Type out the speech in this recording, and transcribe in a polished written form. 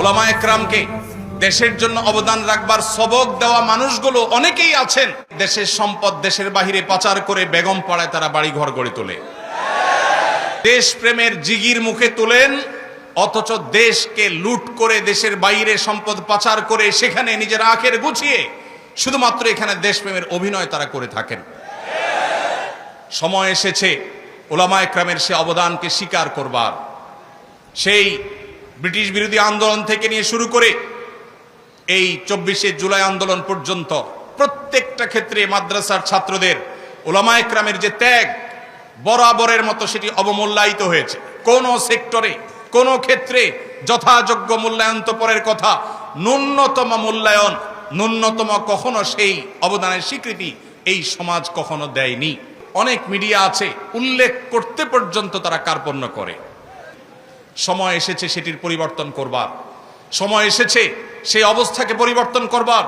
ওলামায়ে কেরামকে দেশের জন্য অবদান রাখবার সবক দেওয়া মানুষগুলো অনেকেই আছেন দেশের সম্পদ দেশের বাহিরে পাচার করে বেগম পাড়ায় তারা বাড়ি ঘর গড়ে তোলে, দেশ প্রেমের জিগির মুখে তোলেন, অথচ দেশকে লুট করে দেশের বাইরে সম্পদ পাচার করে সেখানে নিজের আখের গুছিয়ে শুধুমাত্র এখানে দেশপ্রেমের অভিনয় তারা করে থাকেন। সময় এসেছে ওলামায়ে কেরামের সে অবদানকে স্বীকার করবার। সেই ব্রিটিশ বিরোধী আন্দোলন থেকে নিয়ে শুরু করে এই 24শে জুলাই আন্দোলন পর্যন্ত প্রত্যেকটা ক্ষেত্রে মাদ্রাসার ছাত্রদের ওলামায়ে কেরামের যে ত্যাগ বরাবরের মতো সেটি অবমূল্যায়িত হয়েছে। কোন সেক্টরে কোন ক্ষেত্রে যথাযোগ্য মূল্যায়ন তো পরের কথা, ন্যূনতম মূল্যায়ন, ন্যূনতম কখনো সেই অবদানের স্বীকৃতি এই সমাজ কখনো দেয়নি। অনেক মিডিয়া আছে উল্লেখ করতে পর্যন্ত তারা কার্পণ্য করে। সময় এসেছে সেটির পরিবর্তন করবার, সময় এসেছে সেই অবস্থাকে পরিবর্তন করবার।